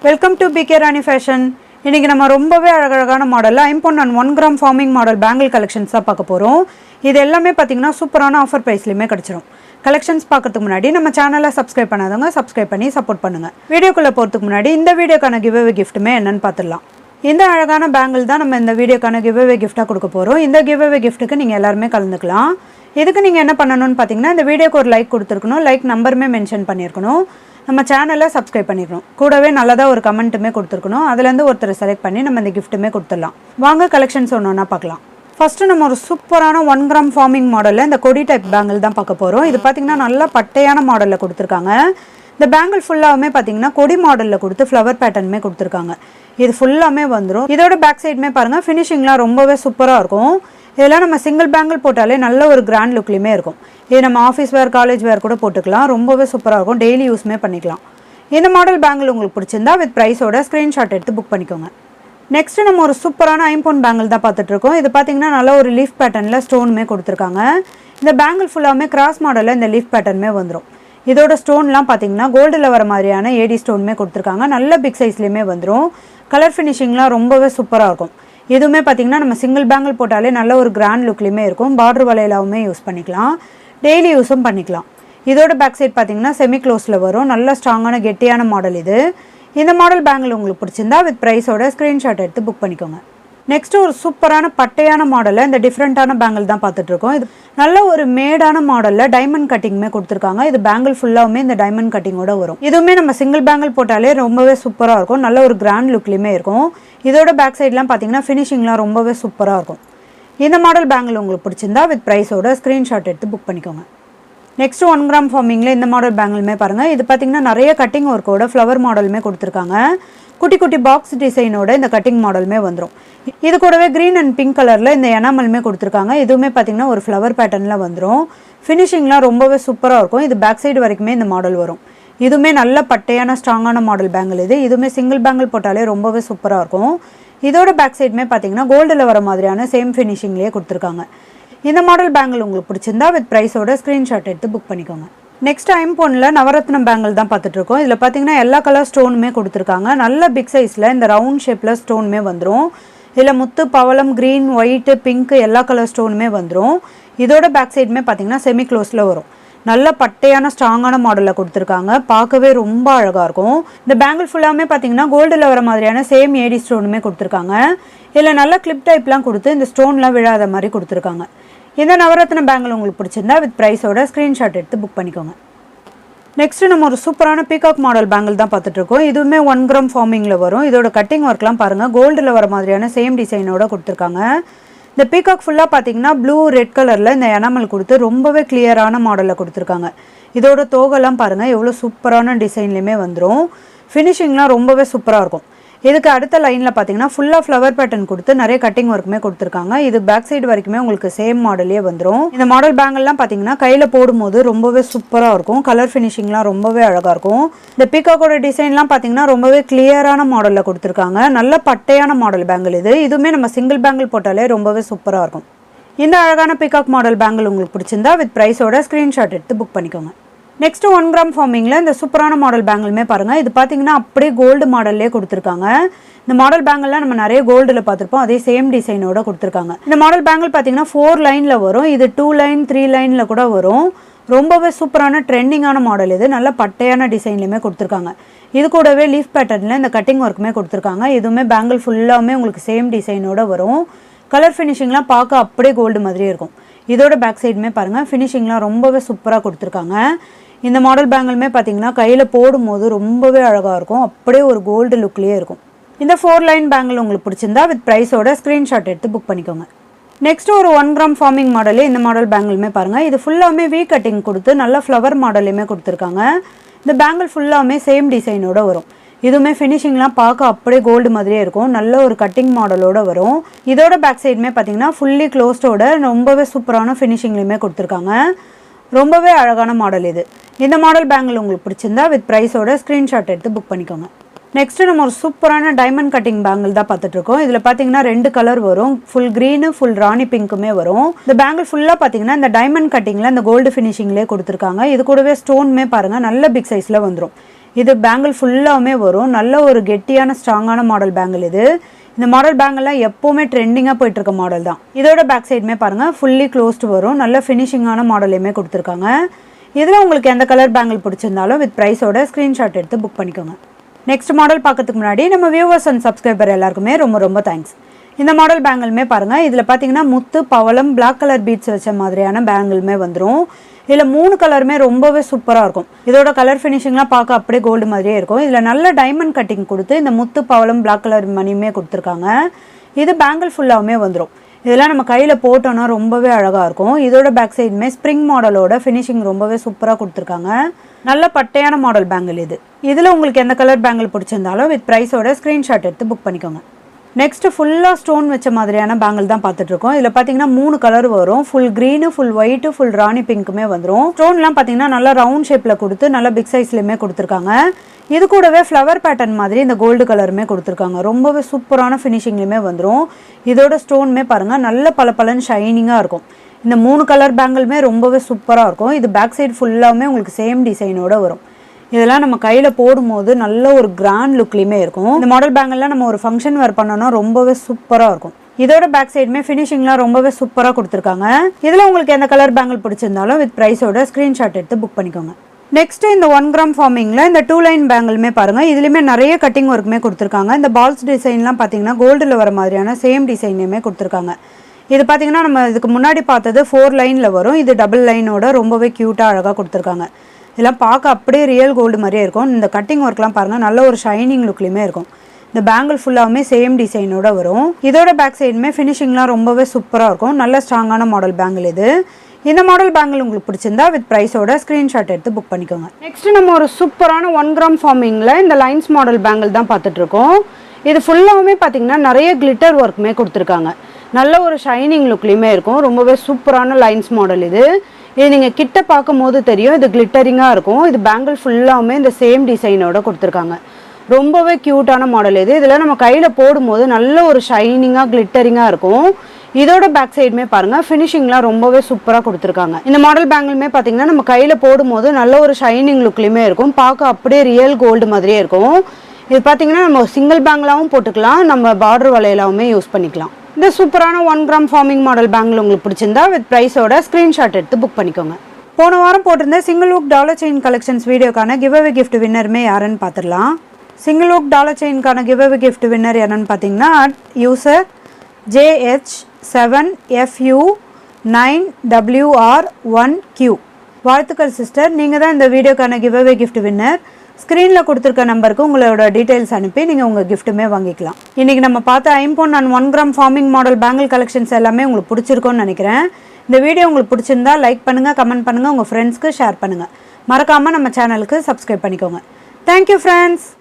Welcome to PK Rani fashion. இன்றைக்கி நம்ம ரொம்பவே அழகழகான மாடலில் 1 gram forming model bangle collections தான் பார்க்க போகிறோம். இது எல்லாமே பார்த்திங்கன்னா சூப்பரான ஆஃபர் ப்ரைஸ்லையுமே கிடச்சிரும். கலெக்ஷன்ஸ் பார்க்கறதுக்கு முன்னாடி நம்ம சேனலை சப்ஸ்கிரைப் பண்ணாதவங்க சப்ஸ்கிரைப் பண்ணி சப்போர்ட் பண்ணுங்கள். வீடியோக்குள்ளே போகிறதுக்கு முன்னாடி இந்த வீடியோக்கான கிவ்அவே கிஃப்ட்டுமே என்னென்னு பார்த்துடலாம். இந்த அழகான பேங்கிள் தான் நம்ம இந்த வீடியோக்கான கிவ்அவே கிஃப்ட்டாக கொடுக்க போகிறோம். இந்த கிவ்அவே கிஃப்ட்டுக்கு நீங்கள் எல்லாருமே கலந்துக்கலாம். இதுக்கு நீங்கள் என்ன பண்ணணும்னு பார்த்தீங்கன்னா, இந்த வீடியோக்கு ஒரு லைக் கொடுத்துருக்கணும், லைக் நம்பருமே மென்ஷன் பண்ணியிருக்கணும், நம்ம சேனலை சப்ஸ்கிரைப் பண்ணிக்கணும், கூடவே நல்லதாக ஒரு கமெண்ட்டுமே கொடுத்துருக்கணும். அதுலேருந்து ஒருத்தர் செலக்ட் பண்ணி நம்ம இந்த கிஃப்ட்டுமே கொடுத்துடலாம். வாங்க கலெக்ஷன்ஸ் ஒன்று பார்க்கலாம். ஃபஸ்ட்டு நம்ம ஒரு சூப்பரான 1 கிராம் ஃபார்மிங் மாடலில் இந்த கொடி டைப் பேங்கிள் தான் பார்க்க போகிறோம். இது பார்த்திங்கன்னா நல்லா பட்டையான மாடலில் கொடுத்துருக்காங்க. இந்த பேங்கிள் ஃபுல்லாகவுமே பார்த்திங்கன்னா கொடி மாடலில் கொடுத்து ஃப்ளவர் பேட்டர்னுமே கொடுத்துருக்காங்க. இது ஃபுல்லாமே வந்துடும். இதோட பேக் சைடுமே பாருங்கள், ஃபினிஷிங்லாம் ரொம்பவே சூப்பராக இருக்கும். இதெல்லாம் நம்ம சிங்கிள் பேங்கிள் போட்டாலே நல்ல ஒரு கிராண்ட் லுக்லேயுமே இருக்கும். இது நம்ம ஆஃபீஸ் வேர், காலேஜ் வேர் கூட போட்டுக்கலாம். ரொம்பவே சூப்பராக இருக்கும். டெய்லி யூஸ்மே பண்ணிக்கலாம். இந்த மாடல் பேங்கிள் உங்களுக்கு பிடிச்சிருந்தா வித் ப்ரைஸோட ஸ்க்ரீன்ஷாட் எடுத்து புக் பண்ணிக்கோங்க. நெக்ஸ்ட்டு நம்ம ஒரு சூப்பரான 5 பவுண்ட் பேங்கிள் தான் பார்த்துட்ருக்கோம். இது பார்த்திங்கன்னா நல்ல ஒரு லீஃப் பேட்டர்னில் ஸ்டோனுமே கொடுத்துருக்காங்க. இந்த பேங்கிள் ஃபுல்லாகவுமே கிராஸ் மாடலில் இந்த லீஃப் பேட்டர்னுமே வந்துடும். இதோட ஸ்டோன்லாம் பார்த்திங்கன்னா கோல்டில் வர மாதிரியான ஏடி ஸ்டோனுமே கொடுத்துருக்காங்க. நல்ல பிக் சைஸ்லேயுமே வந்துடும். கலர் ஃபினிஷிங்லாம் ரொம்பவே சூப்பராக இருக்கும். இதுவுமே பார்த்திங்கன்னா நம்ம சிங்கிள் பேங்கிள் போட்டாலே நல்ல ஒரு கிராண்ட் லுக்லேயுமே இருக்கும். பார்டர் வளையலாவுமே யூஸ் பண்ணிக்கலாம், டெய்லி யூஸும் பண்ணிக்கலாம். இதோட பேக் சைட் பார்த்திங்கன்னா செமி க்ளோஸில் வரும். நல்ல ஸ்ட்ராங்கான கெட்டியான மாடல் இது. இந்த மாடல் பேங்கிள் உங்களுக்கு பிடிச்சிருந்தா வித் ப்ரைஸோட ஸ்க்ரீன்ஷாட் எடுத்து புக் பண்ணிக்கோங்க. நெக்ஸ்ட்டு ஒரு சூப்பரான பட்டையான மாடலில் இந்த டிஃப்ரெண்ட்டான பேங்கிள் தான் பார்த்துட்ருக்கோம். இது நல்ல ஒரு மேடான மாடலில் டைமண்ட் கட்டிங்குமே கொடுத்துருக்காங்க. இது பேங்கிள் ஃபுல்லாகவுமே இந்த டைமண்ட் கட்டிங்கோட வரும். இதுவுமே நம்ம சிங்கிள் பேங்கிள் போட்டாலே ரொம்பவே சூப்பராக இருக்கும். நல்ல ஒரு கிராண்ட் லுக்லேயுமே இருக்கும். இதோட பேக் சைட்லாம் பார்த்திங்கன்னா ஃபினிஷிங்லாம் ரொம்பவே சூப்பராக இருக்கும். இந்த மாடல் பேங்கிள் உங்களுக்கு பிடிச்சிருந்தா வித் ப்ரைஸோட ஸ்க்ரீன்ஷாட் எடுத்து புக் பண்ணிக்கோங்க. நெக்ஸ்ட்டு 1 கிராம் ஃபார்மிங்கில் இந்த மாடல் பேங்கிளுமே பாருங்கள். இது பார்த்திங்கன்னா நிறைய கட்டிங் ஒர்க்கோட ஃப்ளவர் மாடலுமே கொடுத்துருக்காங்க. குட்டி குட்டி பாக்ஸ் டிசைனோட இந்த கட்டிங் மாடலுமே வந்துடும். இது கூடவே க்ரீன் அண்ட் பிங்க் கலரில் இந்த எனாமலுமே கொடுத்துருக்காங்க. இதுவுமே பார்த்திங்கன்னா ஒரு ஃப்ளவர் பேட்டர்னில் வந்துடும். ஃபினிஷிங்லாம் ரொம்பவே சூப்பராக இருக்கும். இது பேக் சைடு வரைக்குமே இந்த மாடல் வரும். இதுவுமே நல்ல பட்டையான ஸ்ட்ராங்கான மாடல் பேங்கிள் இது. இதுவுமே சிங்கிள் பேங்கிள் போட்டாலே ரொம்பவே சூப்பராக இருக்கும். இதோட பேக் சைடுமே பார்த்திங்கன்னா கோல்டில் வர மாதிரியான சேம் ஃபினிஷிங்லேயே கொடுத்துருக்காங்க. இந்த மாடல் பேங்கிள் உங்களுக்கு பிடிச்சிருந்தா வித் ப்ரைஸோட ஸ்க்ரீன்ஷாட் எடுத்து புக் பண்ணிக்கோங்க. நெக்ஸ்ட் ஐம்பொன்னில் நவரத்னம் பேங்கிள் தான் பார்த்துட்ருக்கோம். இதில் பார்த்திங்கன்னா எல்லா கலர் ஸ்டோனுமே கொடுத்துருக்காங்க. நல்ல பிக் சைஸில் இந்த ரவுண்ட் ஷேப்பில் ஸ்டோனுமே வந்துடும். இதில் முத்து, பவளம், க்ரீன், ஒயிட்டு, பிங்க் எல்லா கலர் ஸ்டோனுமே வந்துடும். இதோட பேக் சைடுமே பார்த்திங்கன்னா செமி க்ளோஸில் வரும். நல்ல பட்டையான ஸ்ட்ராங்கான மாடலில் கொடுத்துருக்காங்க. பார்க்கவே ரொம்ப அழகாக இருக்கும். இந்த பேங்கிள் ஃபுல்லாமே பார்த்திங்கன்னா கோல்டில் வர மாதிரியான சேம் ஏடி ஸ்டோனுமே கொடுத்துருக்காங்க. இதில் நல்ல கிளிப் டைப்லாம் கொடுத்து இந்த ஸ்டோன்லாம் விழாத மாதிரி கொடுத்துருக்காங்க. இந்த நவரத்ன பேங்கிள் உங்களுக்கு பிடிச்சிருந்தா வித் ப்ரைஸோட ஸ்க்ரீன்ஷாட் எடுத்து புக் பண்ணிக்கோங்க. நெக்ஸ்ட்டு நம்ம ஒரு சூப்பரான பீகாக் மாடல் பேங்கிள் தான் பார்த்துட்ருக்கோம். இதுவுமே 1 கிராம் ஃபார்மிங்கில் வரும். இதோட கட்டிங் ஒர்க்லாம் பாருங்கள், கோல்டில் வர மாதிரியான சேம் டிசைனோட கொடுத்துருக்காங்க. இந்த பீகாக் ஃபுல்லாக பார்த்திங்கன்னா ப்ளூ, ரெட் கலரில் இந்த எனாமல் கொடுத்து ரொம்பவே கிளியரான மாடலில் கொடுத்துருக்காங்க. இதோட தோகெல்லாம் பாருங்கள் எவ்வளோ சூப்பரான டிசைன்லேயுமே வந்துடும். ஃபினிஷிங்லாம் ரொம்பவே சூப்பராக இருக்கும். இதுக்கு அடுத்த லைனில் பார்த்தீங்கன்னா ஃபுல்லாக ஃப்ளவர் பேட்டர்ன் கொடுத்து நிறைய கட்டிங் ஒர்க்குமே கொடுத்துருக்காங்க. இது பேக் சைடு வரைக்குமே உங்களுக்கு சேம் மாடலே வந்துடும். இந்த மாடல் பேங்கிள்லாம் பார்த்தீங்கன்னா கையில் போடும்போது ரொம்பவே சூப்பராக இருக்கும். கலர் ஃபினிஷிங்லாம் ரொம்பவே அழகாக இருக்கும். இந்த பீகாக்கோட டிசைன்லாம் பார்த்தீங்கன்னா ரொம்பவே கிளியரான மாடலில் கொடுத்துருக்காங்க. நல்ல பட்டையான மாடல் பேங்கிள் இது. இதுவுமே நம்ம சிங்கிள் பேங்கிள் போட்டாலே ரொம்பவே சூப்பராக இருக்கும். இந்த அழகான பீகாக் மாடல் பேங்கிள் உங்களுக்கு பிடிச்சிருந்தா வித் ப்ரைஸோட ஸ்க்ரீன்ஷாட் எடுத்து புக் பண்ணிக்கோங்க. நெக்ஸ்ட்டு 1 கிராம் ஃபார்மிங்கில் இந்த சூப்பரான மாடல் பேங்கிளுமே பாருங்கள். இது பார்த்திங்கன்னா அப்படியே கோல்டு மாடல்லே கொடுத்துருக்காங்க. இந்த மாடல் பேங்கிள்லாம் நம்ம நிறைய கோல்டில் பார்த்துருப்போம். அதே சேம் டிசைனோட கொடுத்துருக்காங்க. இந்த மாடல் பேங்கிள் பார்த்திங்கன்னா 4 லைனில் வரும். இது 2 லைன் 3 லைனில் கூட வரும். ரொம்பவே சூப்பரான ட்ரெண்டிங்கான மாடல் இது. நல்ல பட்டையான டிசைன்லையுமே கொடுத்துருக்காங்க. இது கூடவே லீஃப் பேட்டர்னில் இந்த கட்டிங் ஒர்க்குமே கொடுத்துருக்காங்க. இதுவுமே பேங்கிள் ஃபுல்லாமே உங்களுக்கு சேம் டிசைனோட வரும். கலர் ஃபினிஷிங்லாம் பார்க்க அப்படியே கோல்டு மாதிரியே இருக்கும். இதோட பேக் சைடுமே பாருங்கள், ஃபினிஷிங்லாம் ரொம்பவே சூப்பராக கொடுத்துருக்காங்க. இந்த மாடல் பேங்கிளுமே பார்த்திங்கன்னா கையில் போடும்போது ரொம்பவே அழகாக இருக்கும். அப்படியே ஒரு கோல்டு லுக்லேயே இருக்கும். இந்த 4 லைன் பேங்கிள் உங்களுக்கு பிடிச்சிருந்தா வித் ப்ரைஸோட ஸ்க்ரீன்ஷாட் எடுத்து புக் பண்ணிக்கோங்க. நெக்ஸ்ட்டு ஒரு 1 கிராம் ஃபார்மிங் மாடலே இந்த மாடல் பேங்கிளுமே பாருங்கள். இது ஃபுல்லாமே வி கட்டிங் கொடுத்து நல்ல ஃப்ளவர் மாடலையுமே கொடுத்துருக்காங்க. இந்த பேங்கிள் ஃபுல்லாமே சேம் டிசைனோட வரும். இதுவுமே ஃபினிஷிங்லாம் பார்க்க அப்படியே கோல்டு மாதிரியே இருக்கும். நல்ல ஒரு கட்டிங் மாடலோட வரும். இதோட பேக் சைடுமே பார்த்திங்கன்னா ஃபுல்லி க்ளோஸ்டோட ரொம்பவே சூப்பரான ஃபினிஷிங்லையுமே கொடுத்துருக்காங்க. ரொம்பவே அழகான மாடல் இது. இந்த மாடல் பேங்கிள் உங்களுக்கு பிடிச்சிருந்தா வித் ப்ரைஸோட ஸ்க்ரீன்ஷாட் எடுத்து புக் பண்ணிக்கோங்க. நெக்ஸ்ட்டு நம்ம ஒரு சூப்பரான டைமண்ட் கட்டிங் பேங்கிள் தான் பார்த்துட்ருக்கோம். இதில் பார்த்தீங்கன்னா 2 கலர் வரும். ஃபுல் க்ரீனு, ஃபுல் ராணி பிங்க்குமே வரும். இந்த பேங்கிள் ஃபுல்லாக பார்த்தீங்கன்னா இந்த டைமண்ட் கட்டிங்கில் இந்த கோல்டு ஃபினிஷிங்லேயே கொடுத்துருக்காங்க. இது கூடவே ஸ்டோனுமே பாருங்கள் நல்ல பிக் சைஸில் வந்துடும். இது பேங்கிள் ஃபுல்லாகவுமே வரும். நல்ல ஒரு கெட்டியான ஸ்ட்ராங்கான மாடல் பேங்கிள் இது. இந்த மாடல் பேங்கிள்லாம் எப்போவுமே ட்ரெண்டிங்காக போயிட்டுருக்க மாடல் தான். இதோட பேக் சைடுமே பாருங்கள் ஃபுல்லி க்ளோஸ்டு வரும். நல்ல ஃபினிஷிங்கான மாடலையுமே கொடுத்துருக்காங்க. இதில் உங்களுக்கு எந்த கலர் பேங்கிள் பிடிச்சிருந்தாலும் வித் ப்ரைஸோட ஸ்க்ரீன்ஷாட் எடுத்து புக் பண்ணிக்கோங்க. நெக்ஸ்ட் மாடல் பார்க்கறதுக்கு முன்னாடி நம்ம வியூவர்ஸ் அண்ட் சப்ஸ்கிரைபர் எல்லாருக்குமே ரொம்ப ரொம்ப தேங்க்ஸ். இந்த மாடல் பேங்கிளுமே பாருங்கள், இதில் பார்த்தீங்கன்னா முத்து, பவளம், பிளாக் கலர் பீட்ஸ் வச்ச மாதிரியான பேங்கிளுமே வந்துடும். இதில் 3 கலருமே ரொம்பவே சூப்பராக இருக்கும். இதோட கலர் ஃபினிஷிங்லாம் பார்க்க அப்படியே கோல்டு மாதிரியே இருக்கும். இதில் நல்ல டைமண்ட் கட்டிங் கொடுத்து இந்த முத்து, பவளம், பிளாக் கலர் மணியுமே கொடுத்துருக்காங்க. இது பேங்கிள் ஃபுல்லாகவுமே வந்துடும். இதெல்லாம் நம்ம கையில் போட்டோன்னா ரொம்பவே அழகாக இருக்கும். இதோட பேக் சைடுமே ஸ்ப்ரிங் மாடலோட ஃபினிஷிங் ரொம்பவே சூப்பராக கொடுத்துருக்காங்க. நல்ல பட்டையான மாடல் பேங்கிள் இது. இதில் உங்களுக்கு எந்த கலர் பேங்கிள் பிடிச்சிருந்தாலும் வித் ப்ரைஸோட ஸ்க்ரீன்ஷாட் எடுத்து புக் பண்ணிக்கோங்க. நெக்ஸ்ட்டு ஃபுல்லாக ஸ்டோன் வச்ச மாதிரியான பேங்கிள் தான் பார்த்துட்ருக்கோம். இதில் பார்த்தீங்கன்னா 3 கலர் வரும். Full green, full white, full ராணி பிங்க்குமே வந்துடும். ஸ்டோன்லாம் பார்த்தீங்கன்னா நல்லா ரவுண்ட் ஷேப்பில் கொடுத்து நல்லா பிக் சைஸ்லையுமே கொடுத்துருக்காங்க. இது கூடவே ஃப்ளவர் பேட்டர்ன் மாதிரி இந்த கோல்டு கலருமே கொடுத்துருக்காங்க. ரொம்பவே சூப்பரான ஃபினிஷிங்லையுமே வந்துடும். இதோட ஸ்டோனுமே பாருங்கள் நல்ல பளபளன்னு ஷைனிங்காக இருக்கும். இந்த 3 கலர் பேங்கிளுமே ரொம்பவே சூப்பராக இருக்கும். இது பேக் சைடு ஃபுல்லாகவுமே உங்களுக்கு சேம் டிசைனோட வரும். இதெல்லாம் நம்ம கையில் போடும்போது நல்ல ஒரு கிராண்ட் லுக்லேயுமே இருக்கும். இந்த மாடல் பேங்கிள்லாம் நம்ம ஒரு ஃபங்க்ஷன் வேர் பண்ணோன்னா ரொம்பவே சூப்பராக இருக்கும். இதோட பேக் சைடுமே ஃபினிஷிங்லாம் ரொம்பவே சூப்பராக கொடுத்துருக்காங்க. இதில் உங்களுக்கு எந்த கலர் பேங்கிள் பிடிச்சிருந்தாலும் வித் ப்ரைஸோட ஸ்க்ரீன்ஷாட் எடுத்து புக் பண்ணிக்கோங்க. நெக்ஸ்ட்டு இந்த 1 கிராம் ஃபார்மிங்கில் இந்த 2 லைன் பேங்கிளுமே பாருங்கள், இதுலேயுமே நிறைய கட்டிங் ஒர்க்குமே கொடுத்துருக்காங்க. இந்த பால்ஸ் டிசைன்லாம் பார்த்தீங்கன்னா கோல்டில் வர மாதிரியான சேம் டிசைன்லையுமே கொடுத்துருக்காங்க. இது பார்த்தீங்கன்னா நம்ம இதுக்கு முன்னாடி பார்த்தது 4 லைனில் வரும். இது டபுள் லைனோட ரொம்பவே க்யூட்டாக அழகாக கொடுத்துருக்காங்க. இதெல்லாம் பார்க்க அப்படியே ரியல் கோல்டு மாதிரியே இருக்கும். இந்த கட்டிங் ஒர்க்லாம் பாருங்கள் நல்ல ஒரு ஷைனிங் லுக்லேயுமே இருக்கும். இந்த பேங்கிள் ஃபுல்லாகவுமே சேம் டிசைனோட வரும். இதோட பேக் சைடுமே ஃபினிஷிங்லாம் ரொம்பவே சூப்பராக இருக்கும். நல்ல ஸ்ட்ராங்கான மாடல் பேங்கிள் இது. இந்த மாடல் பேங்கிள் உங்களுக்கு பிடிச்சிருந்தா வித் ப்ரைஸோட ஸ்க்ரீன்ஷாட் எடுத்து புக் பண்ணிக்கோங்க. நெக்ஸ்ட் நம்ம ஒரு சூப்பரான 1 கிராம் ஃபார்மிங்கில் இந்த லைன்ஸ் மாடல் பேங்கிள் தான் பார்த்துட்ருக்கோம். இது ஃபுல்லாகவுமே பார்த்தீங்கன்னா நிறைய கிளிட்டர் ஒர்க்குமே கொடுத்துருக்காங்க. நல்ல ஒரு ஷைனிங் லுக்லேயுமே இருக்கும். ரொம்பவே சூப்பரான லைன்ஸ் மாடல் இது. இது நீங்கள் கிட்ட பார்க்கும் போது தெரியும், இது கிளிட்டரிங்காக இருக்கும். இது பேங்கிள் ஃபுல்லாகவுமே இந்த சேம் டிசைனோட கொடுத்துருக்காங்க. ரொம்பவே க்யூட்டான மாடல் இது. இதில் நம்ம கையில் போடும்போது நல்ல ஒரு ஷைனிங்காக கிளிட்டரிங்காக இருக்கும். இதோட பேக் சைடுமே பாருங்கள் ஃபினிஷிங்லாம் ரொம்பவே சூப்பராக கொடுத்துருக்காங்க. இந்த மாடல் பேங்கிளுமே பார்த்தீங்கன்னா நம்ம கையில் போடும்போது நல்ல ஒரு ஷைனிங் லுக்லேயுமே இருக்கும். பார்க்க அப்படியே ரியல் கோல்டு மாதிரியே இருக்கும். இது பார்த்தீங்கன்னா நம்ம சிங்கிள் பேங்கிளாகவும் போட்டுக்கலாம், நம்ம பார்டர் வளையலாவுமே யூஸ் பண்ணிக்கலாம். இந்த சூப்பரான 1 கிராம் ஃபார்மிங் மாடல் பேங்கிள் உங்களுக்கு பிடிச்சிருந்தா வித் ப்ரைஸோட ஸ்க்ரீன்ஷாட் எடுத்து புக் பண்ணிக்கோங்க. போன வாரம் போட்டிருந்த single hook dollar chain collections வீடியோக்கான கிவ்அவே கிஃப்ட் வின்னருமே யாருன்னு பார்த்துடலாம். சிங்கிள் ஹூக் டாலர் செயின்கான கிவ்அவே கிஃப்ட் வின்னர் யாருன்னு பார்த்தீங்கன்னா யூசர் JH7FU9WR1Q. வாழ்த்துக்கள் சிஸ்டர், நீங்கள் தான் இந்த வீடியோக்கான கிவ்அவே கிஃப்ட் வின்னர். ஸ்க்ரீனில் கொடுத்துருக்க நம்பருக்கு உங்களோட டீட்டெயில்ஸ் அனுப்பி நீங்கள் உங்கள் கிஃப்ட்டுமே வாங்கிக்கலாம். இன்றைக்கி நம்ம பார்த்த ஐம்பொன் and 1 gram forming model bangle collections எல்லாமே உங்களுக்கு பிடிச்சிருக்கும்னு நினைக்கிறேன். இந்த வீடியோ உங்களுக்கு பிடிச்சிருந்தா லைக் பண்ணுங்கள், கமெண்ட் பண்ணுங்கள், உங்கள் ஃப்ரெண்ட்ஸ்க்கு ஷேர் பண்ணுங்கள். மறக்காமல் நம்ம சேனலுக்கு சப்ஸ்கிரைப் பண்ணிக்கோங்க. Thank you friends.